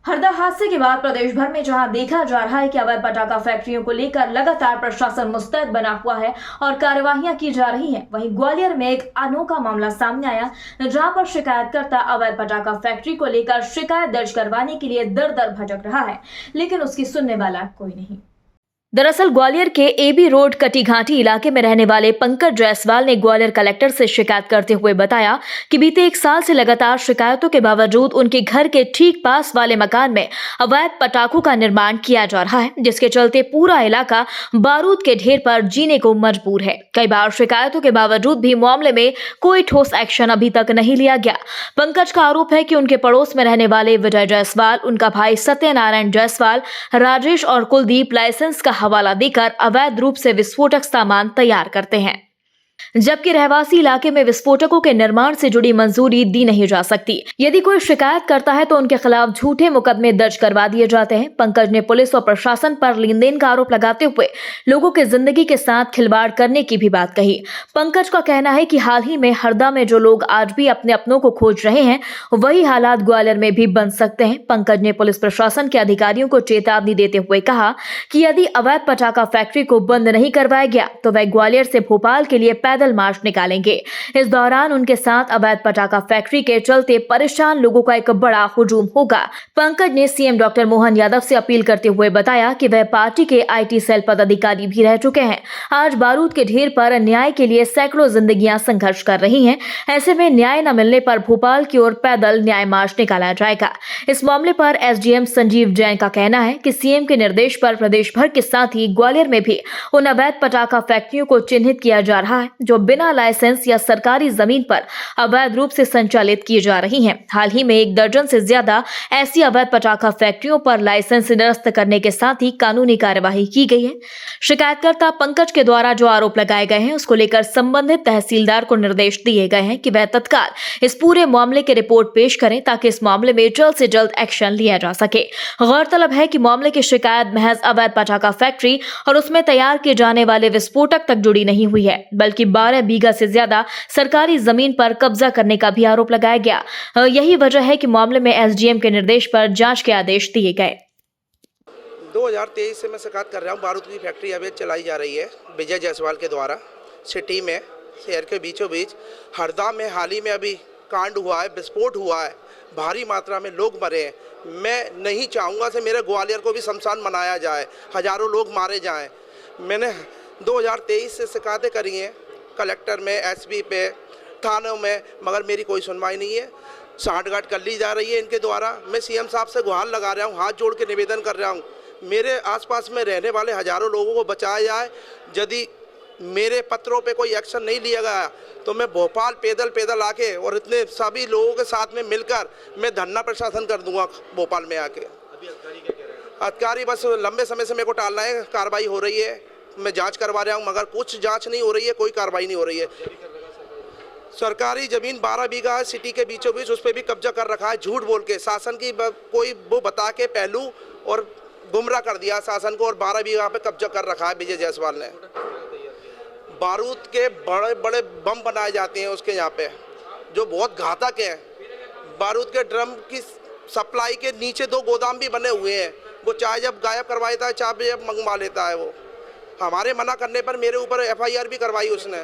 हरदा हादसे के बाद प्रदेश भर में जहां देखा जा रहा है कि अवैध पटाखा फैक्ट्रियों को लेकर लगातार प्रशासन मुस्तैद बना हुआ है और कार्यवाहियां की जा रही हैं, वहीं ग्वालियर में एक अनोखा मामला सामने आया जहां पर शिकायतकर्ता अवैध पटाखा फैक्ट्री को लेकर शिकायत दर्ज करवाने के लिए दर दर भटक रहा है, लेकिन उसकी सुनने वाला कोई नहीं। दरअसल ग्वालियर के एबी रोड कटीघाटी इलाके में रहने वाले पंकज जायसवाल ने ग्वालियर कलेक्टर से शिकायत करते हुए बताया कि बीते 1 साल से लगातार शिकायतों के बावजूद उनके घर के ठीक पास वाले मकान में अवैध पटाखों का निर्माण किया जा रहा है, जिसके चलते पूरा इलाका बारूद के ढेर पर जीने को मजबूर है। कई बार शिकायतों के बावजूद भी मामले में कोई ठोस एक्शन अभी तक नहीं लिया गया। पंकज का आरोप है कि उनके पड़ोस में रहने वाले विजय जायसवाल, उनका भाई सत्यनारायण जायसवाल, राजेश और कुलदीप लाइसेंस का हवाला देकर अवैध रूप से विस्फोटक सामान तैयार करते हैं, जबकि रहवासी इलाके में विस्फोटकों के निर्माण से जुड़ी मंजूरी दी नहीं जा सकती। यदि कोई शिकायत करता है तो उनके खिलाफ झूठे मुकदमे दर्ज करवा दिए जाते हैं। पंकज ने पुलिस और प्रशासन पर लेन देन का आरोप लगाते हुए लोगों की जिंदगी के साथ खिलवाड़ करने की भी बात कही। पंकज का कहना है कि हाल ही में हरदा में जो लोग आज भी अपने अपनों को खोज रहे हैं, वही हालात ग्वालियर में भी बन सकते हैं। पंकज ने पुलिस प्रशासन के अधिकारियों को चेतावनी देते हुए कहा कि यदि अवैध पटाखा फैक्ट्री को बंद नहीं करवाया गया तो वह ग्वालियर से भोपाल के लिए पैदल मार्च निकालेंगे। इस दौरान उनके साथ अवैध पटाखा फैक्ट्री के चलते परेशान लोगों का एक बड़ा हुजूम होगा। पंकज ने सीएम डॉक्टर मोहन यादव से अपील करते हुए बताया कि वह पार्टी के आईटी सेल पदाधिकारी भी रह चुके हैं। आज बारूद के ढेर पर न्याय के लिए सैकड़ों जिंदगियां संघर्ष कर रही हैं। ऐसे में न्याय न मिलने पर भोपाल की ओर पैदल न्याय मार्च निकाला जाएगा। इस मामले पर एसडीएम संजीव जैन का कहना है कि सीएम के निर्देश पर प्रदेश भर के साथ ही ग्वालियर में भी उन अवैध पटाखा फैक्ट्रियों को चिन्हित किया जा रहा है जो बिना लाइसेंस या सरकारी जमीन पर अवैध रूप से संचालित की जा रही हैं। हाल ही में 1 दर्जन से ज्यादा ऐसी अवैध पटाखा फैक्ट्रियों पर लाइसेंस निरस्त करने के साथ ही कानूनी कार्यवाही की गई है। शिकायतकर्ता पंकज के द्वारा जो आरोप लगाए गए हैं उसको लेकर संबंधित तहसीलदार को निर्देश दिए गए हैं कि वह तत्काल इस पूरे मामले की रिपोर्ट पेश करें ताकि इस मामले में जल्द से जल्द एक्शन लिया जा सके। गौरतलब है कि मामले की शिकायत महज अवैध पटाखा फैक्ट्री और उसमें तैयार किए जाने वाले विस्फोटक तक जुड़ी नहीं हुई है, बल्कि 12 बीघा से ज्यादा सरकारी जमीन पर कब्जा करने का भी आरोप लगाया गया। यही वजह है कि मामले में एसडीएम के निर्देश पर जांच के आदेश दिए गए। 2023 से मैं शिकायत कर रहा हूँ। बारूद की फैक्ट्री अभी चलाई जा रही है विजय जायसवाल के द्वारा सिटी में, शहर के बीचों बीच। हरदा में हाल ही में अभी कांड हुआ है, विस्फोट हुआ है, भारी मात्रा में लोग मरे हैं। मैं नहीं चाहूँगा कि मेरे ग्वालियर को भी शमशान बनाया जाए, हजारों लोग मारे जाएँ। मैंने 2023 से शिकायतें करी हैं कलेक्टर में, एसपी पे, थानों में, मगर मेरी कोई सुनवाई नहीं है। सांठगांठ कर ली जा रही है इनके द्वारा। मैं सीएम साहब से गुहार लगा रहा हूँ, हाथ जोड़ के निवेदन कर रहा हूँ, मेरे आसपास में रहने वाले हजारों लोगों को बचाया जाए। यदि मेरे पत्रों पे कोई एक्शन नहीं लिया गया तो मैं भोपाल पैदल आके और इतने सभी लोगों के साथ में मिलकर मैं धरना प्रशासन कर दूंगा भोपाल में आके। अधिकारी बस लंबे समय से मेरे को टालना है। कार्रवाई हो रही है, मैं जांच करवा रहा हूँ, मगर कुछ जांच नहीं हो रही है, कोई कार्रवाई नहीं हो रही है। सरकारी जमीन 12 बीघा है सिटी के बीचों बीच, उस पर भी कब्जा कर रखा है झूठ बोल के। शासन की कोई वो बता के पहलू और गुमराह कर दिया शासन को, और 12 बीघा पे कब्जा कर रखा है विजय जायसवाल ने। बारूद के बड़े बड़े बम बनाए जाते हैं उसके यहाँ पे, जो बहुत घातक हैं। बारूद के ड्रम की सप्लाई के नीचे 2 गोदाम भी बने हुए हैं। वो चाहे जब गायब करवा देता है, चाहे जब मंगवा लेता है। वो हमारे मना करने पर मेरे ऊपर एफआईआर भी करवाई उसने।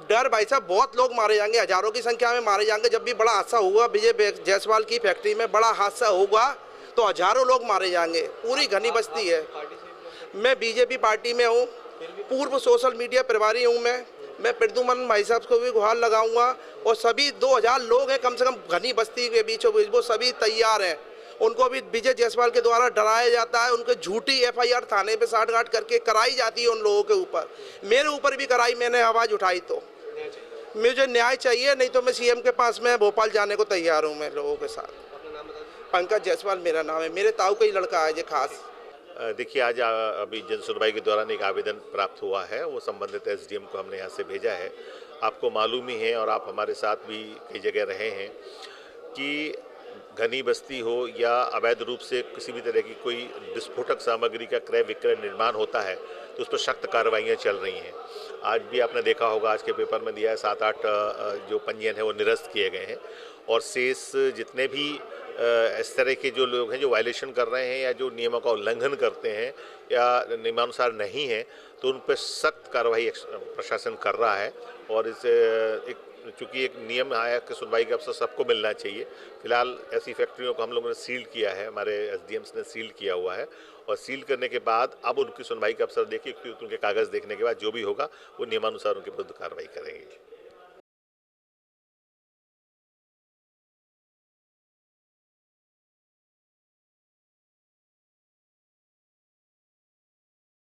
डर भाई साहब, बहुत लोग मारे जाएंगे, हजारों की संख्या में मारे जाएंगे। जब भी बड़ा हादसा होगा विजय जायसवाल की फैक्ट्री में, बड़ा हादसा होगा तो हजारों लोग मारे जाएंगे। पूरी घनी बस्ती है। मैं बीजेपी पार्टी में हूँ, पूर्व सोशल मीडिया प्रभारी हूँ। मैं प्रद्युमन भाई साहब को भी गुहार लगाऊंगा, और सभी 2000 लोग हैं कम से कम घनी बस्ती के बीचों बीच, वो सभी तैयार हैं। उनको भी विजय जायसवाल के द्वारा डराया जाता है। उनके झूठी एफआईआर थाने पे सांठगांठ करके कराई जाती है उन लोगों के ऊपर। मेरे ऊपर भी कराई, मैंने आवाज़ उठाई। तो मुझे न्याय चाहिए, नहीं तो मैं सीएम के पास में भोपाल जाने को तैयार हूँ मैं लोगों के साथ। पंकज जायसवाल मेरा नाम है, मेरे ताऊ का ही लड़का है ये खास। देखिए, आज अभी जन सुनवाई के दौरान एक आवेदन प्राप्त हुआ है, वो संबंधित एसडीएम को हमने यहाँ से भेजा है। आपको मालूम ही है और आप हमारे साथ भी कई जगह रहे हैं कि घनी बस्ती हो या अवैध रूप से किसी भी तरह की कोई विस्फोटक सामग्री का क्रय विक्रय निर्माण होता है तो उस पर सख्त कार्रवाइयाँ चल रही हैं। आज भी आपने देखा होगा, आज के पेपर में दिया है 7-8 जो पंजीयन है वो निरस्त किए गए हैं, और शेष जितने भी इस तरह के जो लोग हैं जो वायलेशन कर रहे हैं या जो नियमों का उल्लंघन करते हैं या नियमानुसार नहीं है, तो उन पर सख्त कार्रवाई प्रशासन कर रहा है। और इस चूँकि एक नियम आया कि सुनवाई का अवसर सबको मिलना चाहिए। फिलहाल ऐसी फैक्ट्रियों को हम लोगों ने सील किया है, हमारे एसडीएम्स ने सील किया हुआ है, और सील करने के बाद अब उनकी सुनवाई का अवसर देखिए, उनके कागज़ देखने के बाद जो भी होगा वो नियमानुसार उनके विरुद्ध कार्रवाई करेंगे।